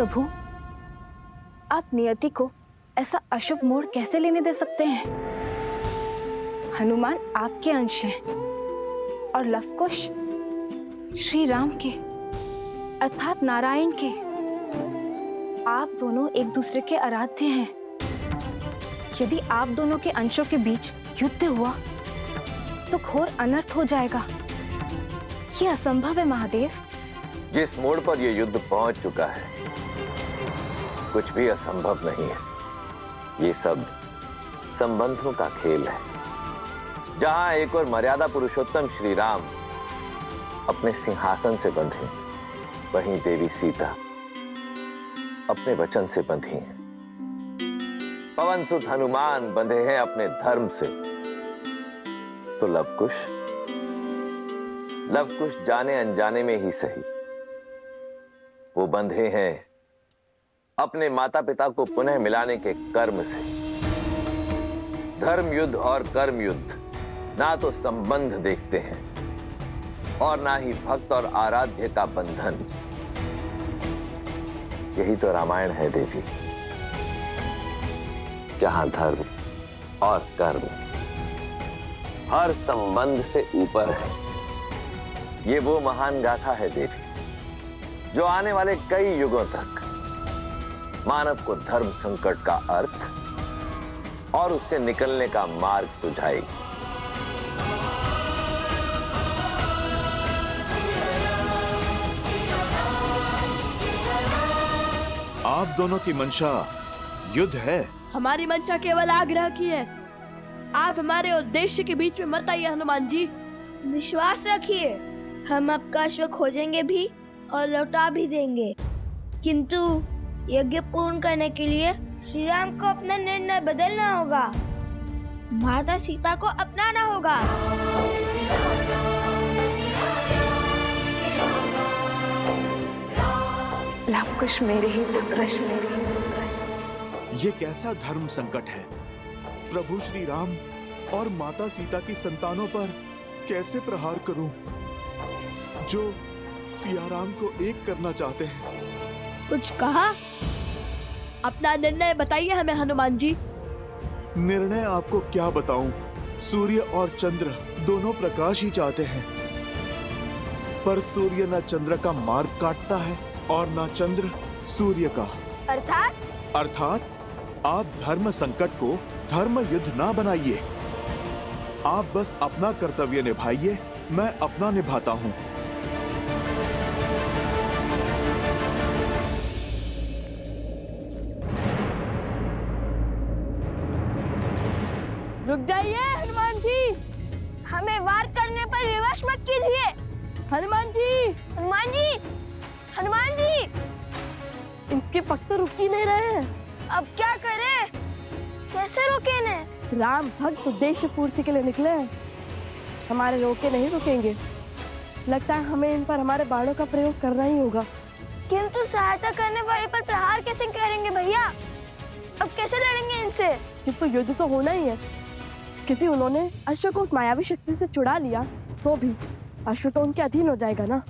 प्रभु, आप नियति को ऐसा अशुभ मोड़ कैसे लेने दे सकते हैं? हनुमान आपके अंश हैं और लवकुश श्री राम के अर्थात नारायण के। आप दोनों एक दूसरे के आराध्य हैं। यदि आप दोनों के अंशों के बीच युद्ध हुआ तो घोर अनर्थ हो जाएगा। ये असंभव है महादेव। जिस मोड़ पर यह युद्ध पहुंच चुका है, कुछ भी असंभव नहीं है। ये सब संबंधों का खेल है। जहां एक और मर्यादा पुरुषोत्तम श्री राम अपने सिंहासन से बंधे, वहीं देवी सीता अपने वचन से बंधी हैं। पवन सुत हनुमान बंधे हैं अपने धर्म से, तो लवकुश जाने अनजाने में ही सही, वो बंधे हैं अपने माता पिता को पुनः मिलाने के कर्म से। धर्म युद्ध और कर्म युद्ध ना तो संबंध देखते हैं और ना ही भक्त और आराध्य का बंधन। यही तो रामायण है देवी। जहां धर्म और कर्म हर संबंध से ऊपर है। ये वो महान गाथा है देवी, जो आने वाले कई युगों तक मानव को धर्म संकट का अर्थ और उससे निकलने का मार्ग सुझाएगी। आप दोनों की मंशा युद्ध है। हमारी मंशा केवल आग्रह की है। आप हमारे उद्देश्य के बीच में मत आइए हनुमान जी। विश्वास रखिए, हम आपका अश्व खोजेंगे भी और लौटा भी देंगे, किंतु यज्ञ पूर्ण करने के लिए श्री राम को अपना निर्णय बदलना होगा। माता सीता को अपनाना होगा। लवकुश मेरे ही पुत्र। ये कैसा धर्म संकट है? प्रभु श्री राम और माता सीता की संतानों पर कैसे प्रहार करूं, जो सिया राम को एक करना चाहते हैं? कुछ कहा? अपना निर्णय बताइए हमें हनुमान जी। निर्णय आपको क्या बताऊं? सूर्य और चंद्र दोनों प्रकाश ही चाहते हैं, पर सूर्य न चंद्र का मार्ग काटता है और न चंद्र सूर्य का। अर्थात आप धर्म संकट को धर्म युद्ध ना बनाइए। आप बस अपना कर्तव्य निभाइए, मैं अपना निभाता हूं। रुक जाइए हनुमान जी। हमें वार करने पर विवश मत कीजिए। हनुमान जी, हनुमान जी, हनुमान जी, इनके पग तो रुक ही नहीं रहे हैं। अब क्या करें? कैसे रोके इन्हें? राम भक्त उद्देश्य पूर्ति के लिए निकले हैं, हमारे रोके नहीं रुकेंगे। लगता है हमें इन पर हमारे बाणों का प्रयोग करना ही होगा। किंतु सहायता करने वाले पर प्रहार कैसे करेंगे भैया? अब कैसे लड़ेंगे इनसे? किंतु युद्ध तो होना ही है, क्योंकि उन्होंने अश्व को उस मायावी शक्ति से छुड़ा लिया, तो भी अश्व तो उनके अधीन हो जाएगा ना।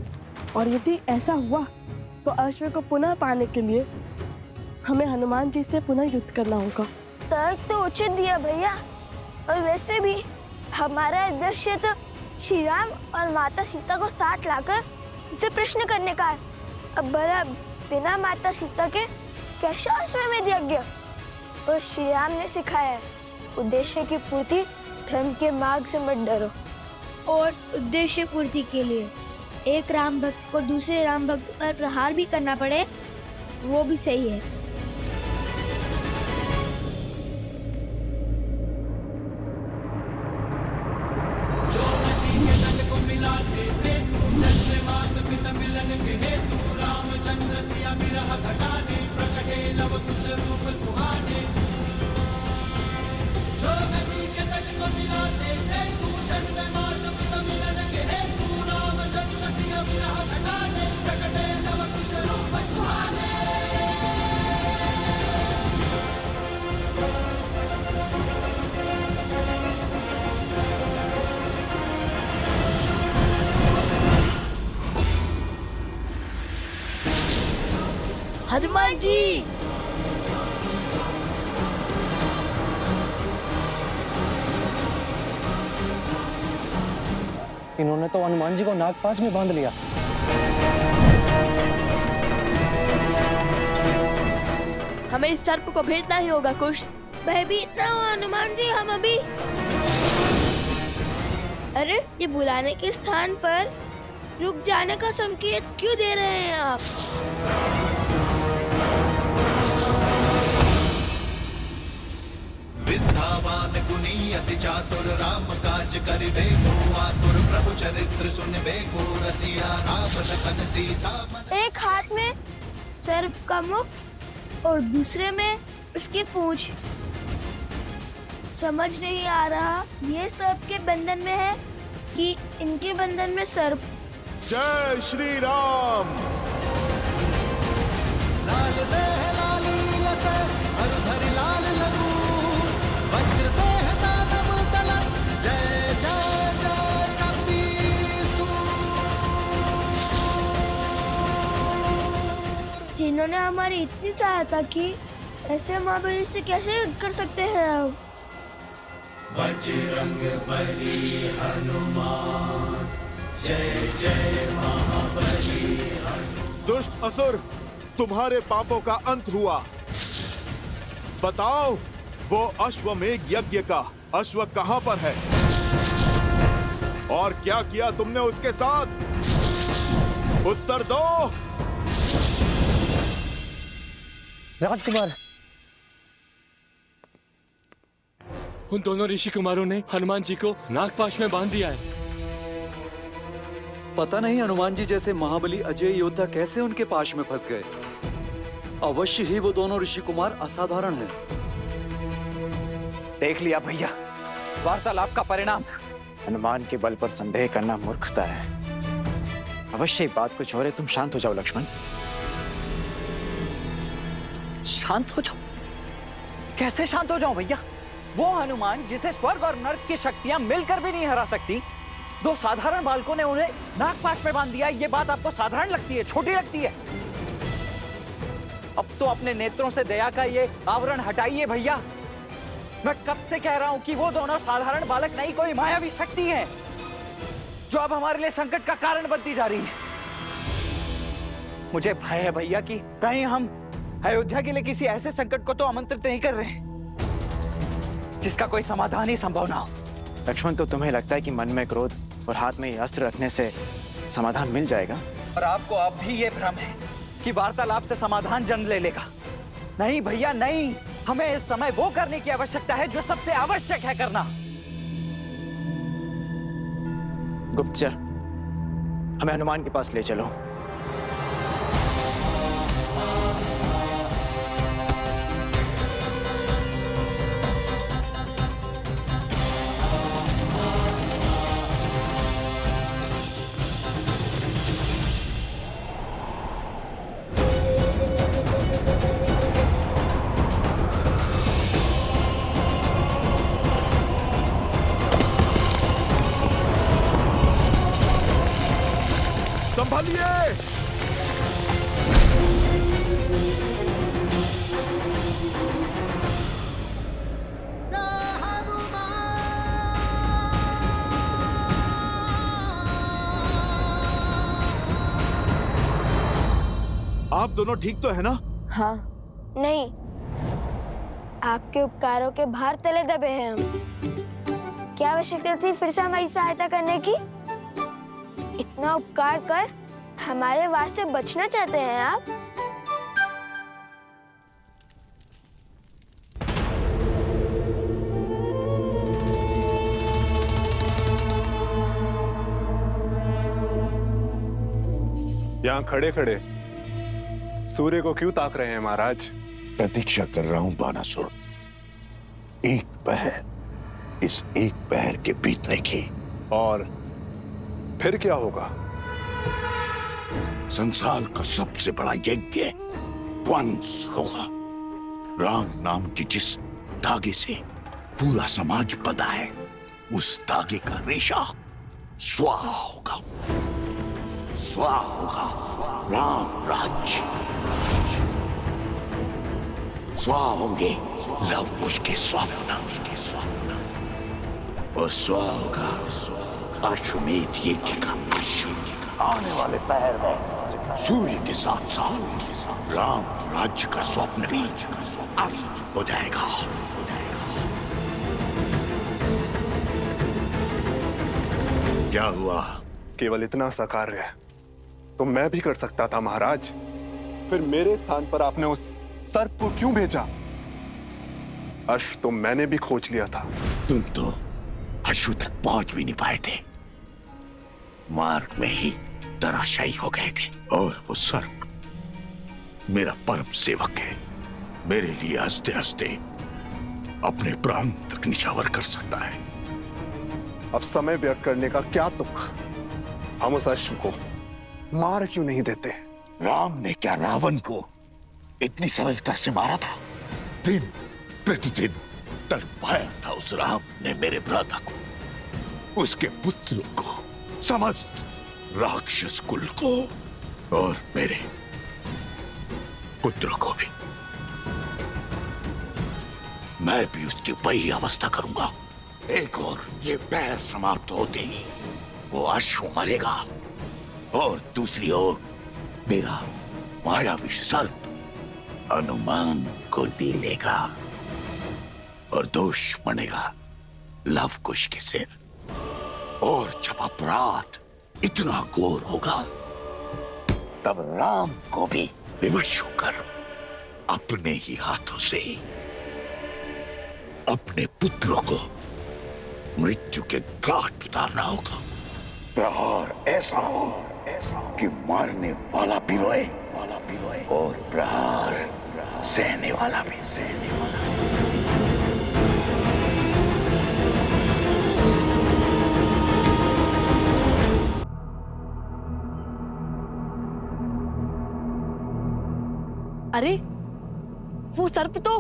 और यदि ऐसा हुआ तो अश्व को पुनः पाने के लिए हमें हनुमान जी से पुनः युद्ध करना होगा। तर्क तो उचित दिया भैया, और वैसे भी हमारा उद्देश्य तो श्री राम और माता सीता को साथ लाकर उनसे प्रश्न करने का है। अब भला बिना माता सीता के कैसा अश्वमेध यज्ञ? और श्री राम ने सिखाया है, उद्देश्य की पूर्ति धर्म के मार्ग से मत डरो। और उद्देश्य पूर्ति के लिए एक राम भक्त को दूसरे राम भक्त पर प्रहार भी करना पड़े, वो भी सही है। हनुमान जी। इन्होंने तो हनुमान जी को नागपाश में बांध लिया। हमें इस सर्प को भेजना ही होगा कुश। भयभीत ना हो हनुमान जी, हम अभी। अरे ये बुलाने के स्थान पर रुक जाने का संकेत क्यों दे रहे हैं आप? विद्यावान गुणी अति चातुर राम काज करिबे को आतुर प्रभु चरित्र सुनबे को रसिया राम लखन सीता मन। एक हाथ में सर्प का मुख और दूसरे में उसकी पूंछ। समझ नहीं आ रहा ये सर्प के बंधन में है कि इनके बंधन में सर्प। जय श्री राम। लाल देह लाली लसे हरधरि लाल लगू वज्र देह दानव तलन जय जय जय कपीसु। जिन्होंने हमारी इतनी सहायता की, ऐसे महाबली से कैसे युद्ध कर सकते हैं अब? बजरंग बली हनुमान जय जय महाबली। दुष्ट असुर, तुम्हारे पापों का अंत हुआ। बताओ, वो अश्वमेध यज्ञ का अश्व कहां पर है और क्या किया तुमने उसके साथ? उत्तर दो। राजकुमार, उन दोनों ऋषि कुमारों ने हनुमान जी को नागपाश में बांध दिया है। पता नहीं हनुमान जी जैसे महाबली अजय योद्धा कैसे उनके पाश में फंस गए। अवश्य ही वो दोनों ऋषि कुमार असाधारण हैं। देख लिया भैया, वार्तालाप का परिणाम। हनुमान के बल पर संदेह करना मूर्खता है। अवश्य बात कुछ और है। तुम शांत हो जाओ लक्ष्मण, शांत हो जाओ। कैसे शांत हो जाऊं भैया? वो हनुमान जिसे स्वर्ग और नर्क की शक्तियां मिलकर भी नहीं हरा सकती, दो साधारण बालकों ने उन्हें नागपाश में बांध दिया। ये बात आपको साधारण लगती है, छोटी लगती है? अब तो अपने नेत्रों से दया का ये आवरण हटाइए भैया। मैं कब से कह रहा हूं कि वो दोनों साधारण बालक नहीं, कोई मायावी शक्ति है जो अब हमारे लिए संकट का कारण बनती जा रही है। मुझे भय है भैया कि कहीं हम अयोध्या के लिए किसी ऐसे संकट को तो आमंत्रित नहीं कर रहे जिसका कोई समाधान ही संभव ना हो। लक्ष्मण, तो तुम्हें लगता है कि मन में क्रोध और हाथ में अस्त्र रखने से समाधान मिल जाएगा? और आपको अब भी ये भ्रम है कि वार्तालाप से समाधान जन्म ले लेगा। नहीं भैया नहीं, हमें इस समय वो करने की आवश्यकता है जो सबसे आवश्यक है करना। गुप्तचर, हमें हनुमान के पास ले चलो। संभालिए। आप दोनों ठीक तो है ना? हाँ। नहीं, आपके उपकारों के भार तले दबे हैं हम। क्या आवश्यकता थी फिर से हमारी सहायता करने की? इतना उपकार कर हमारे वास से बचना चाहते हैं आप? यहाँ खड़े खड़े सूर्य को क्यों ताक रहे हैं महाराज? प्रतीक्षा कर रहा हूं बानासुर, एक पहर, इस एक पहर के बीतने की। और फिर क्या होगा? संसार का सबसे बड़ा यज्ञ ध्वंस होगा। राम नाम की जिस धागे से पूरा समाज बंधा है, उस धागे का रेशा स्वाहा होगा। स्वाहा होगा राम राज्य। स्वा होंगे लव कुश के स्वप्न, और स्वा होगा अश्वमेध यज्ञ का अश्व। आने वाले पहर में सूर्य के साथ साथ राम राज्य का स्वप्न भी अस्त हो जाएगा। क्या हुआ? केवल इतना सा कार्य तो मैं भी कर सकता था महाराज। फिर मेरे स्थान पर आपने उस सर्प को क्यों भेजा? अश्व तो मैंने भी खोज लिया था। तुम तो अश्व तक पहुंच भी नहीं पाए थे, मार्ग में ही धराशायी हो गए थे। और वो सर्प मेरा परम सेवक है, मेरे लिए हंसते हंसते अपने प्राण तक निछावर कर सकता है। अब समय व्यर्थ करने का क्या तुक? हम उस अश्व को मार क्यों नहीं देते? राम ने क्या रावण को इतनी सरलता से मारा था? दिन प्रतिदिन तड़पाया था उस राम ने मेरे भ्राता को, उसके पुत्रों को, समस्त राक्षस कुल को, और मेरे पुत्रों को भी। मैं भी उसकी वही अवस्था करूंगा। एक और ये पैर समाप्त होते ही वो अश्व मरेगा, और दूसरी ओर मेरा मायावी सर्प हनुमान को दी लेगा, और दोष बनेगा लव कुश के सिर। और जब अपराध इतना घोर होगा, तब राम को भी विवश होकर अपने ही हाथों से अपने पुत्रों को मृत्यु के घाट उतारना होगा। प्रहार ऐसा हो कि मारने वाला भी रोए, और प्रहार सहने वाला भी सहने वाला। अरे वो सर्प तो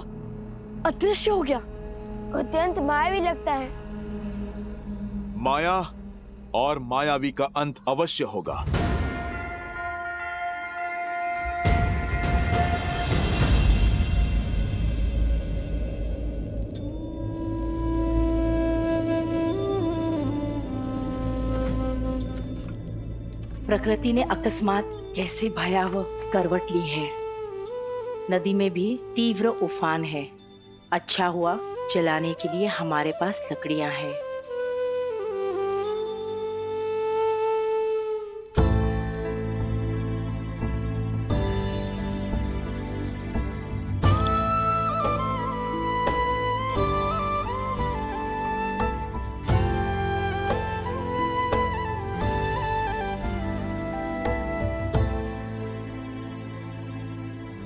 अदृश्य हो गया। अत्यंत मायावी लगता है। माया और मायावी का अंत अवश्य होगा। प्रकृति ने अकस्मात कैसे भयावह करवट ली है। नदी में भी तीव्र उफान है। अच्छा हुआ जलाने के लिए हमारे पास लकड़ियां हैं।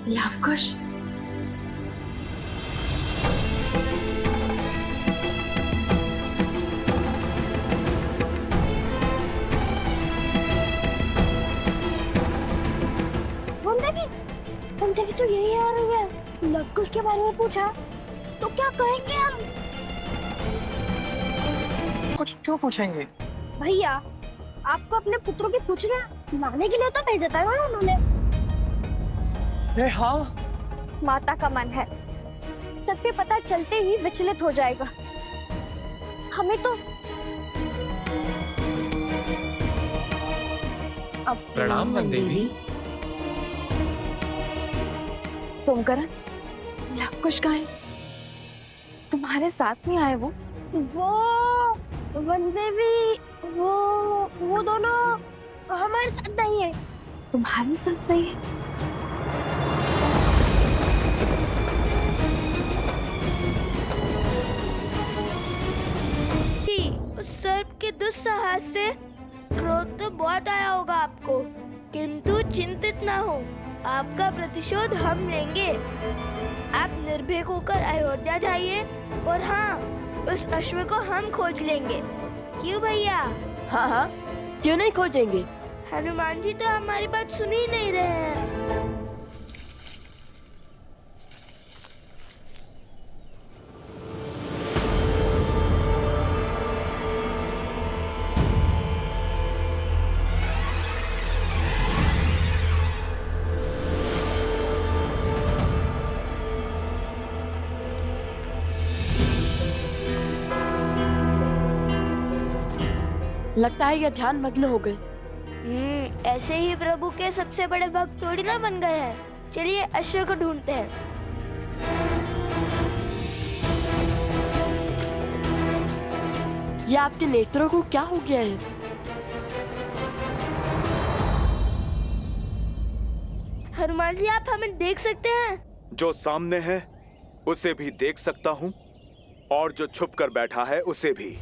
लवकुश, देवी तो यही आ रही है। लवकुश के बारे में पूछा तो क्या कहेंगे हम? कुछ क्यों पूछेंगे? भैया, आपको अपने पुत्रों की सूचना लाने के लिए तो भेजा था ना उन्होंने। अरे हाँ, माता का मन है, सत्य पता चलते ही विचलित हो जाएगा। हमें तो अब प्रणाम वनदेवी। सोमकरण, लवकुश कहाँ है? तुम्हारे साथ नहीं आए वो वनदेवी, वो दोनों हमारे साथ नहीं है। तुम्हारे साथ नहीं है? उस सर्प के दुस्साहस से क्रोध तो बहुत आया होगा आपको, किंतु चिंतित ना हो, आपका प्रतिशोध हम लेंगे। आप निर्भीक होकर अयोध्या जाइए, और हाँ, उस अश्व को हम खोज लेंगे। क्यों भैया? हाँ हाँ, क्यों नहीं खोजेंगे? हनुमान जी तो हमारी बात सुन ही नहीं रहे हैं। लगता है ये ध्यान मग्न हो गए। ऐसे ही प्रभु के सबसे बड़े भक्त थोड़ी ना बन गए हैं। चलिए अश्व को ढूंढते हैं। ये आपके नेत्रों को क्या हो गया है? हनुमान जी, आप हमें देख सकते हैं? जो सामने है उसे भी देख सकता हूँ और जो छुप कर बैठा है उसे भी।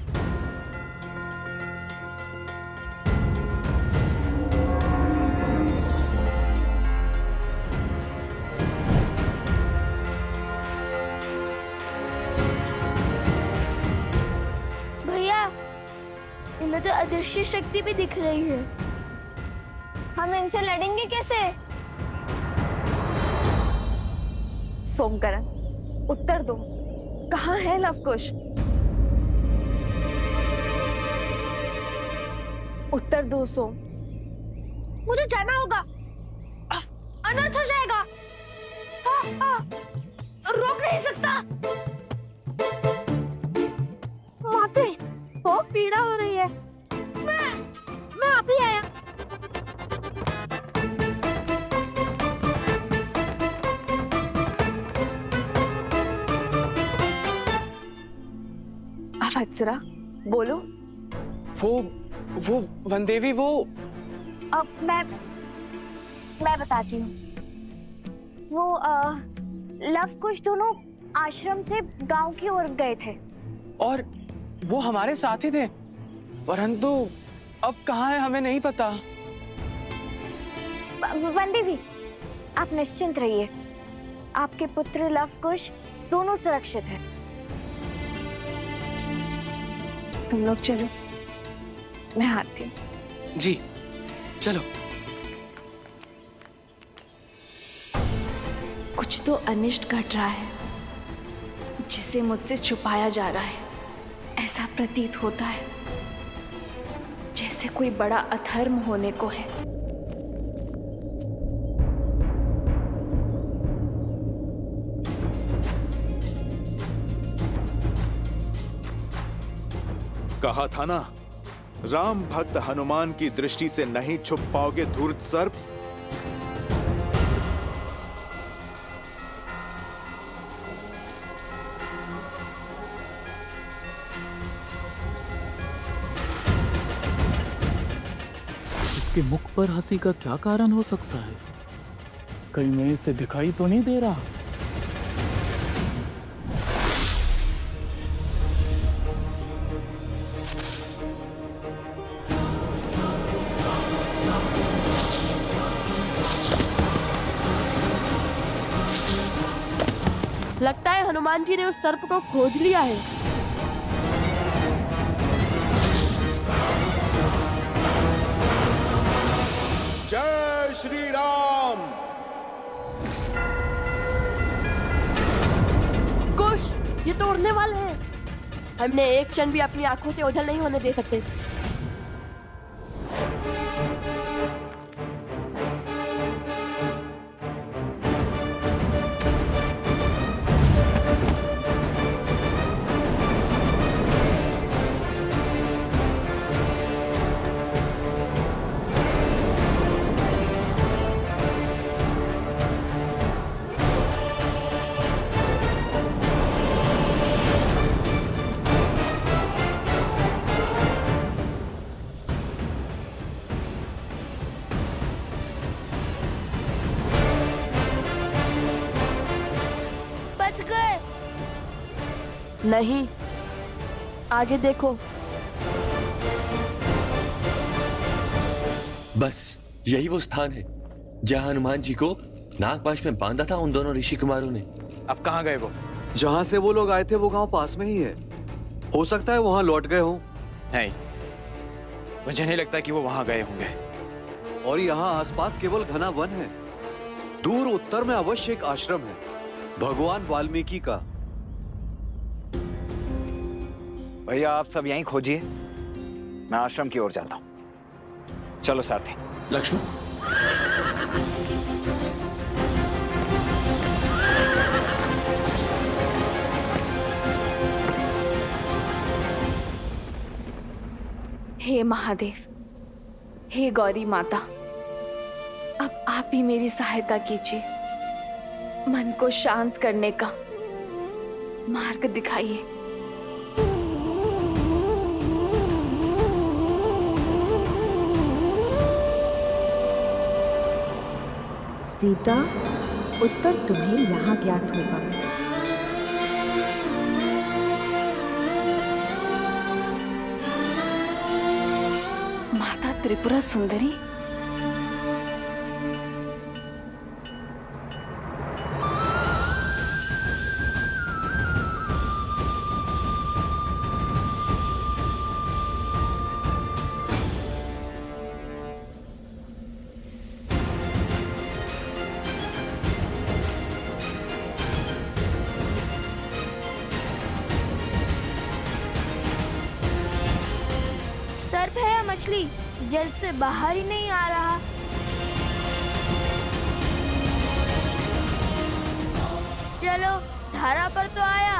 भैया, इनमें तो अदृश्य शक्ति भी दिख रही है। हम इनसे लड़ेंगे कैसे? सोमकरण, उत्तर दो, कहाँ है लवकुश? उत्तर दो सोम। मुझे जाना होगा, अनर्थ हो जाएगा। रोक नहीं सकता। माते, बहुत पीड़ा हो रही है। मैं अभी आया। वत्सरा, बोलो। वो वनदेवी, वो अब मैं बताती हूँ। वो लवकुश दोनों आश्रम से गांव की ओर गए थे और वो हमारे साथ ही थे, परंतु अब कहाँ है हमें नहीं पता। वनदेवी, आप निश्चिंत रहिए, आपके पुत्र लवकुश दोनों सुरक्षित हैं। तुम लोग चलो, मैं आती हूँ। जी चलो। कुछ तो अनिष्ट घट रहा है जिसे मुझसे छुपाया जा रहा है। ऐसा प्रतीत होता है जैसे कोई बड़ा अधर्म होने को है। कहा था ना, राम भक्त हनुमान की दृष्टि से नहीं छुप पाओगे धूर्त सर्प। इसके मुख पर हंसी का क्या कारण हो सकता है? कहीं मैं इसे दिखाई तो नहीं दे रहा? लगता है हनुमान जी ने उस सर्प को खोज लिया है। जय श्री राम। कुश, ये तो उड़ने वाले हैं। हमने एक क्षण भी अपनी आंखों से ओझल नहीं होने दे सकते। नहीं, आगे देखो। बस यही वो स्थान है जहां हनुमान जी को नागपाश में बांधा था उन दोनों ऋषि कुमारों ने। अब कहाँ गए वो? जहाँ से वो लोग आए थे वो गांव पास में ही है। हो सकता है वहां लौट गए हो। नहीं, मुझे नहीं लगता कि वो वहां गए होंगे। और यहाँ आसपास केवल घना वन है। दूर उत्तर में अवश्य एक आश्रम है, भगवान वाल्मीकि का। भैया आप सब यहीं खोजिए, मैं आश्रम की ओर जाता हूं। चलो सारथी। लक्ष्मण, हे हे महादेव, हे गौरी माता, अब आप ही मेरी सहायता कीजिए। मन को शांत करने का मार्ग दिखाइए। सीता, उत्तर तुम्हें यहाँ ज्ञात होगा। माता त्रिपुरा सुंदरी, सर्प है या मछली, जल से बाहर ही नहीं आ रहा। चलो, धारा पर तो आया।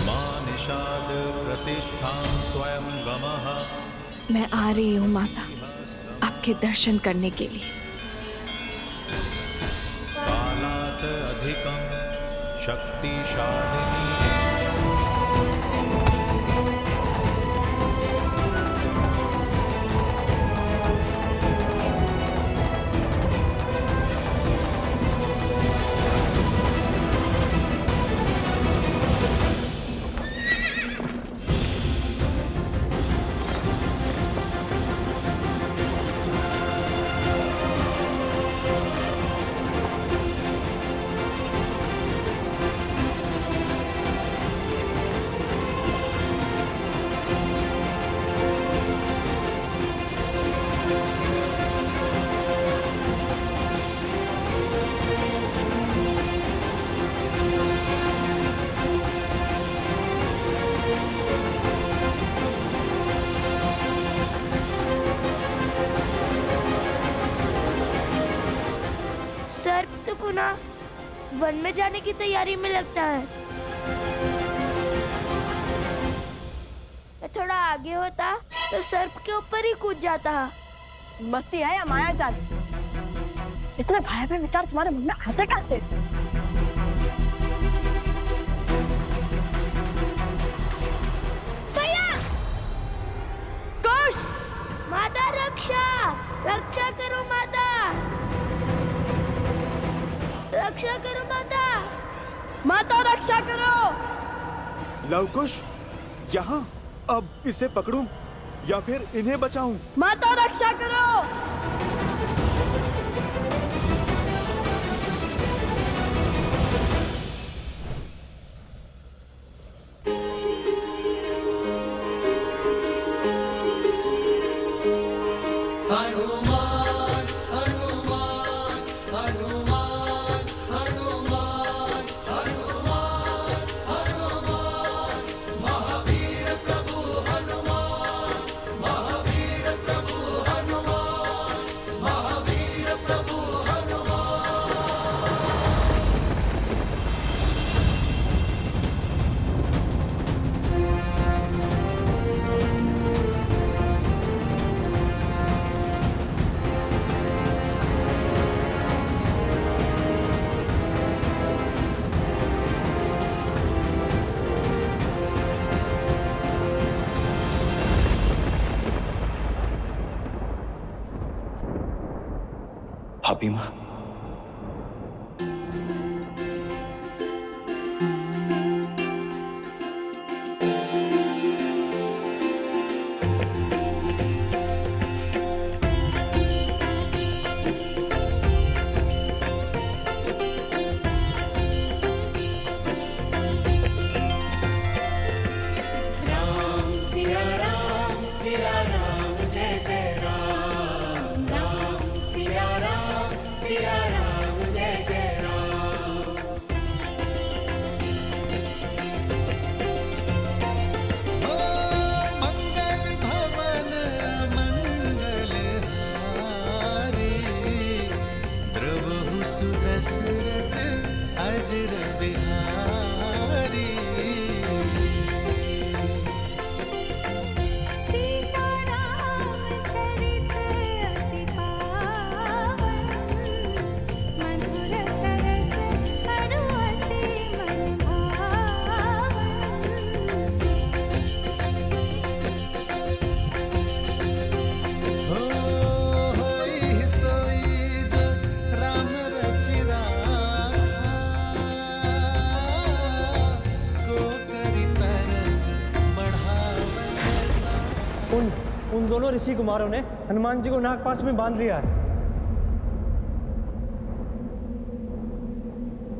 मां निषाद प्रतिष्ठां त्वयं गमः। मैं आ रही हूँ माता, आपके दर्शन करने के लिए। कालात् अधिकं शक्तिशालिनी। सर्प तो पुनः वन में जाने की तैयारी में लगता है। मैं थोड़ा आगे होता तो सर्प के ऊपर ही कूद जाता। मस्ती है या माया जाल? इतने भयावह विचार तुम्हारे मन में आते कैसे? भैया! कुश! माता रक्षा! रक्षा करो माता! रक्षा करो माता! माता रक्षा करो! लवकुश, यहाँ अब इसे पकड़ूं या फिर इन्हें बचाऊं? माता रक्षा करो! अभिमा, सिया उन दोनों ऋषि कुमारों ने हनुमान जी को नागपाश में बांध लिया है।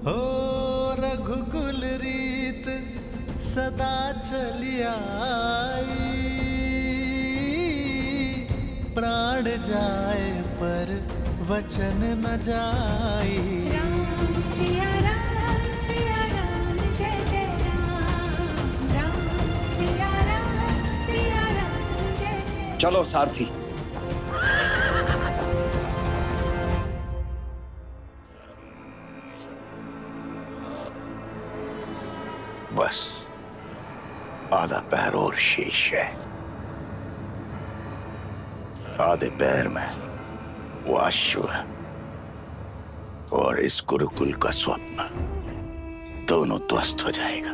हो रघुकुल रीत सदा चली आई, प्राण जाए पर वचन न जाई। राम सिया राम जय जय राम सिया राम जय जय। चलो सारथी। बस आधा पैर और शेष है। आधे पैर में वो अश्व और इस गुरुकुल का स्वप्न दोनों ध्वस्त हो जाएगा।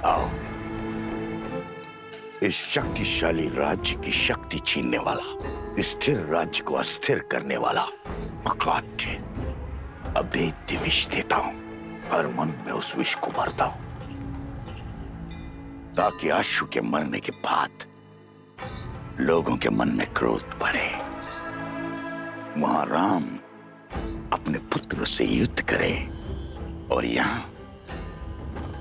आओ, इस शक्तिशाली राज्य की शक्ति छीनने वाला, स्थिर राज्य को अस्थिर करने वाला अकाट्य अभेद्य विष देता हूं। हर मन में उस विष को भरता हूं ताकि अश्व के मरने के बाद लोगों के मन में क्रोध बढ़े, वहां राम अपने पुत्र से युद्ध करे और यहां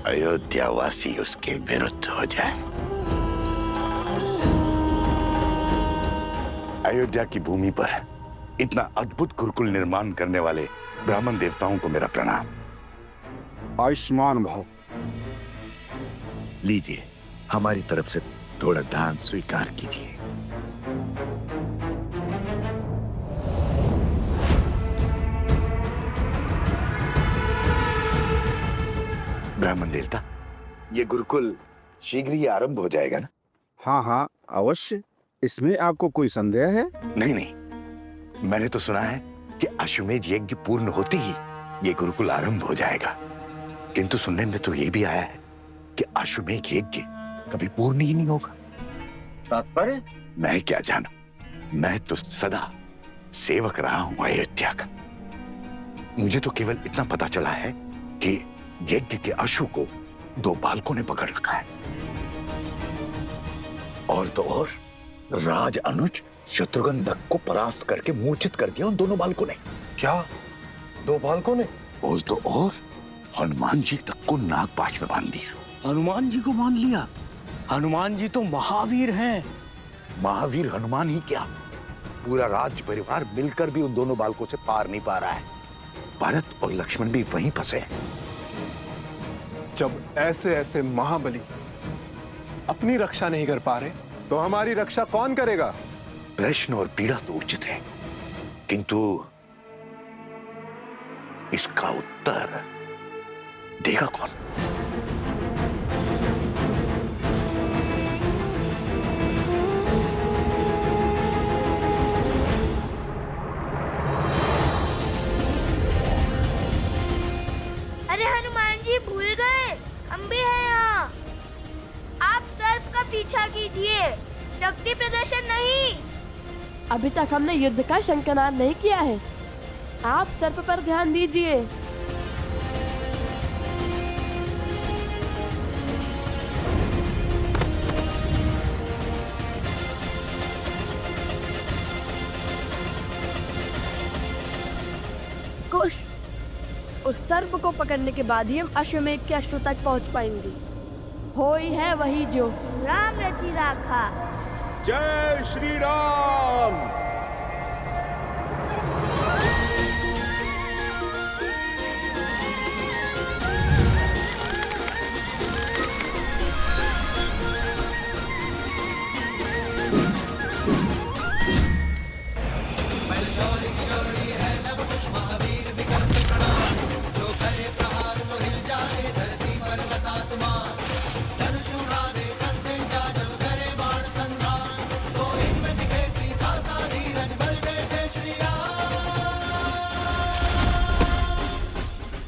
अयोध्यावासी उसके विरुद्ध हो जाए। अयोध्या की भूमि पर इतना अद्भुत गुरुकुल निर्माण करने वाले ब्राह्मण देवताओं को मेरा प्रणाम। आयुष्मान भव। लीजिए, हमारी तरफ से थोड़ा दान स्वीकार कीजिए। ब्राह्मण देवता, ये गुरुकुल शीघ्र ही आरंभ हो जाएगा ना? हाँ हाँ अवश्य। इसमें आपको कोई संदेह है? नहीं नहीं, मैंने तो सुना है कि अश्वमेध यज्ञ पूर्ण होते ही ये गुरुकुल आरंभ हो जाएगा, किंतु सुनने में तो ये भी आया है कि अश्वमेध यज्ञ कभी पूर्ण ही नहीं होगा। तात्पर्य? मैं क्या जानूं, मैं तो सदा सेवक रहा हूं अयोध्या का। मुझे तो केवल इतना पता चला है कि यज्ञ के अश्व को 2 बालकों ने पकड़ रखा है, और तो और राज अनुज शत्रुघ्न दत्त को परास्त करके मूर्छित कर दिया उन दोनों बालकों ने। क्या 2 बालकों ने? और तो और हनुमान जी तक को नागपाश में बांध दिया। हनुमान जी को बांध लिया? हनुमान जी तो महावीर हैं। महावीर हनुमान ही क्या, पूरा राज्य परिवार मिलकर भी उन दोनों बालकों से पार नहीं पा रहा है। भरत और लक्ष्मण भी वहीं फंसे हैं। जब ऐसे ऐसे महाबली अपनी रक्षा नहीं कर पा रहे, तो हमारी रक्षा कौन करेगा? प्रश्न और पीड़ा तो उचित है, किंतु इसका उत्तर देगा कौन? अरे हनुमान जी भूल गए, हम भी हैं यहाँ। आप सर्प का पीछा कीजिए, शक्ति प्रदर्शन नहीं। अभी तक हमने युद्ध का शंखनाद नहीं किया है, आप सर्प पर ध्यान दीजिए। कुश, उस सर्प को पकड़ने के बाद ही हम अश्वमेध के अश्व तक पहुंच पाएंगे। होई है वही जो राम रची राखा। जय श्री राम।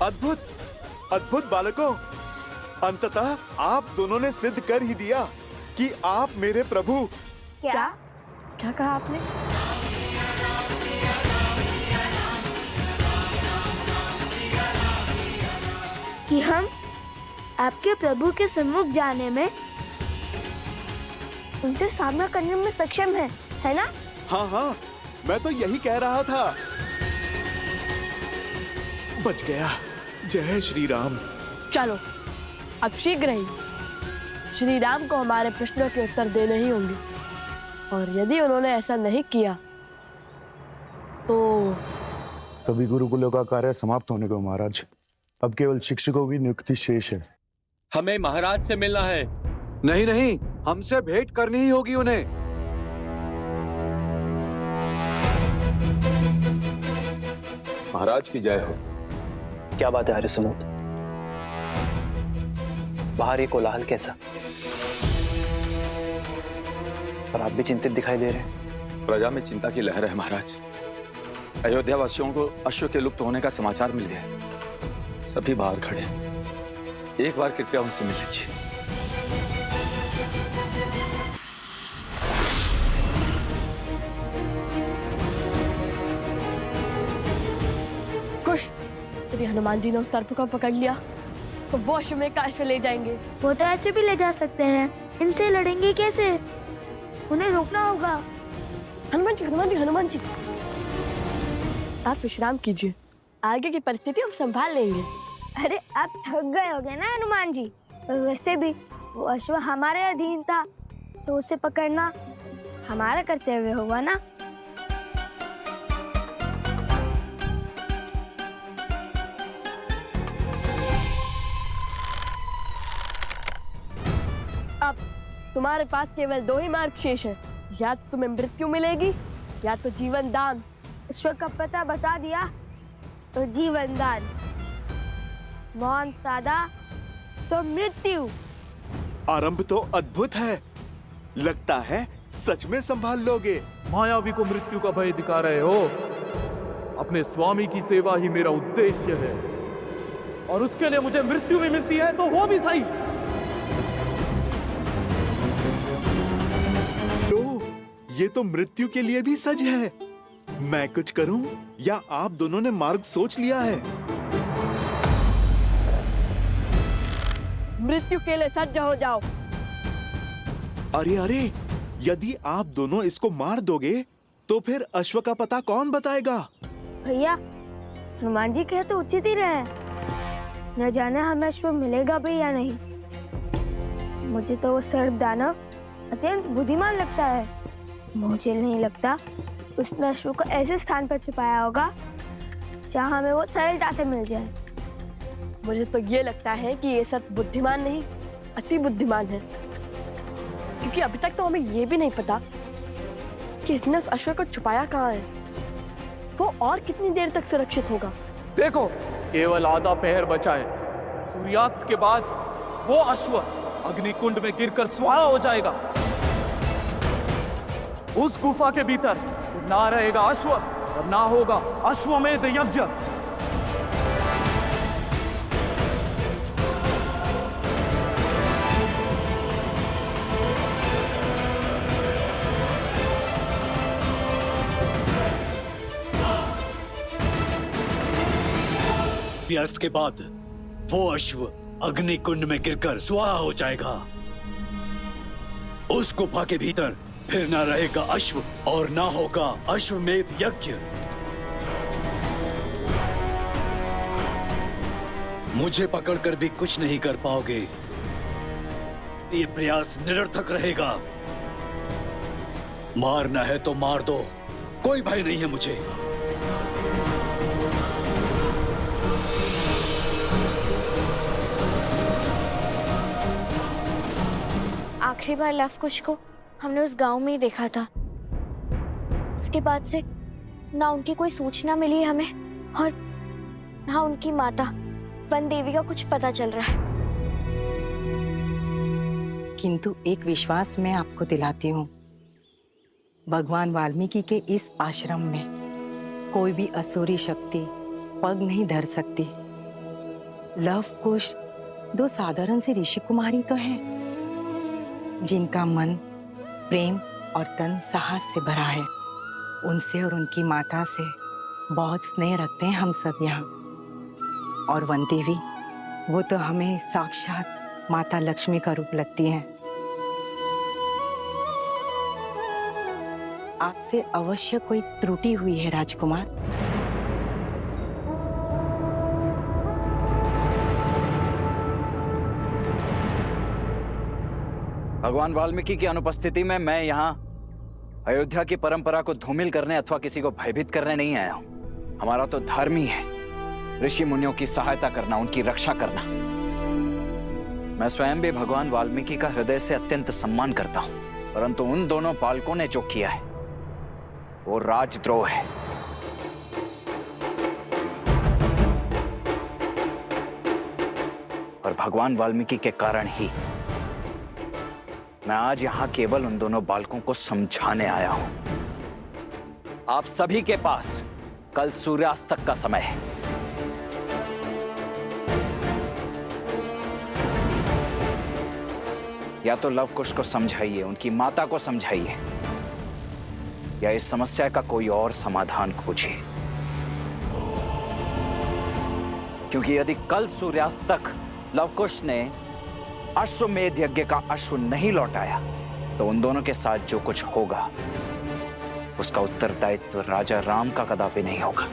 अद्भुत अद्भुत बालकों, अंततः आप दोनों ने सिद्ध कर ही दिया कि आप मेरे प्रभु। क्या क्या कहा आपने? कि हम आपके प्रभु के सम्मुख जाने में, उनसे सामना करने में सक्षम है ना? हाँ हाँ, मैं तो यही कह रहा था। बच गया। जय श्री राम। चलो अब शीघ्र ही श्री राम को हमारे प्रश्नों के उत्तर देने ही होंगे, और यदि उन्होंने ऐसा नहीं किया तो सभी गुरुकुलों का कार्य समाप्त होने को महाराज। अब केवल शिक्षकों की नियुक्ति शेष है। हमें महाराज से मिलना है। नहीं नहीं, हमसे भेंट करनी ही होगी उन्हें। महाराज की जय हो। क्या बात है हरिसमुद? बाहर ये कोलाहल कैसा? और आप भी चिंतित दिखाई दे रहे हैं। प्रजा में चिंता की लहर है महाराज। अयोध्या वासियों को अश्व के लुप्त होने का समाचार मिल गया। सभी बाहर खड़े हैं। एक बार कृपया उनसे मिल लीजिए। खुश, यदि हनुमान जी ने उस सर्प को पकड़ लिया तो वो अश्वमेध का अश्व ले जाएंगे। वो तो ऐसे भी ले जा सकते हैं, इनसे लड़ेंगे कैसे? उन्हें रोकना होगा। हनुमान जी, हनुमान जी, हनुमान जी, आप विश्राम कीजिए, आगे की परिस्थिति हम संभाल लेंगे। अरे आप थक गए होगे ना हनुमान जी। और वैसे भी वो अश्व हमारे अधीन था, तो उसे पकड़ना हमारा कर्तव्य होगा ना। अब तुम्हारे पास केवल दो ही मार्ग शेष है, या तो तुम्हें मृत्यु मिलेगी या तो जीवन दान। ईश्वर का पता बता दिया तो जीवन दान, मौन साधा तो मृत्यु। आरंभ तो अद्भुत है, लगता है सच में संभाल लोगे। मायावी को मृत्यु का भय दिखा रहे हो। अपने स्वामी की सेवा ही मेरा उद्देश्य है, और उसके लिए मुझे मृत्यु भी मिलती है तो वो भी सही। लो, ये तो मृत्यु के लिए भी सज है। मैं कुछ करूं या आप दोनों ने मार्ग सोच लिया है? मृत्यु के लिए सज्ज हो जाओ। अरे अरे, यदि आप दोनों इसको मार दोगे तो फिर अश्व का पता कौन बताएगा? भैया, हनुमान जी कहे तो उचित ही रहे। न जाने हमें अश्व मिलेगा भी या नहीं। मुझे तो वो सर्प दानव अत्यंत बुद्धिमान लगता है। मुझे नहीं लगता उसने अश्व को ऐसे स्थान पर छिपाया होगा जहां हमें वो सरलता से मिल जाए। मुझे तो ये लगता है कि ये सब बुद्धिमान नहीं, अति बुद्धिमान है, क्योंकि अभी तक तो हमें ये भी नहीं पता कि इसने उस अश्व को छुपाया कहाँ है। वो और कितनी देर तक सुरक्षित होगा? देखो, केवल आधा पहर बचा है। सूर्यास्त के बाद वो अश्व अग्निकुंड में गिरकर स्वाहा हो जाएगा। उस गुफा के भीतर ना रहेगा अश्व और ना होगा अश्वमेध यज्ञ। सूर्यास्त के बाद वो अश्व अग्निकुंड में गिरकर स्वाहा हो जाएगा। उस गुफा के भीतर फिर ना रहेगा अश्व और ना होगा अश्वमेध यज्ञ। मुझे पकड़कर भी कुछ नहीं कर पाओगे। ये प्रयास निरर्थक रहेगा। मारना है तो मार दो, कोई भय नहीं है मुझे। आखिरी बार लव कुश को हमने उस गांव में ही देखा था। उसके बाद से ना उनकी कोई सूचना मिली है हमें, और ना उनकी माता वन देवी का कुछ पता चल रहा है। किंतु एक विश्वास मैं आपको दिलाती हूँ, भगवान वाल्मीकि के इस आश्रम में कोई भी असुरी शक्ति पग नहीं धर सकती। लव कुश दो साधारण से ऋषि कुमारी तो हैं, जिनका मन प्रेम और तन साहस से भरा है। उनसे और उनकी माता से बहुत स्नेह रखते हैं हम सब यहाँ। और वन देवी वो तो हमें साक्षात माता लक्ष्मी का रूप लगती हैं। आपसे अवश्य कोई त्रुटि हुई है राजकुमार। भगवान वाल्मीकि की अनुपस्थिति में मैं यहाँ अयोध्या की परंपरा को धूमिल करने अथवा किसी को भयभीत करने नहीं आया हूँ। हमारा तो धर्म ही है ऋषि मुनियों की सहायता करना, उनकी रक्षा करना। मैं स्वयं भी भगवान वाल्मीकि का हृदय से अत्यंत सम्मान करता हूँ, परंतु उन दोनों बालकों ने जो किया है वो राजद्रोह है। और भगवान वाल्मीकि के कारण ही मैं आज यहां केवल उन दोनों बालकों को समझाने आया हूं। आप सभी के पास कल सूर्यास्त तक का समय है। या तो लव कुश को समझाइए, उनकी माता को समझाइए, या इस समस्या का कोई और समाधान खोजिए। क्योंकि यदि कल सूर्यास्त तक लव कुश ने अश्वमेध यज्ञ का अश्व नहीं लौटाया तो उन दोनों के साथ जो कुछ होगा उसका उत्तरदायित्व राजा राम का कदापि नहीं होगा।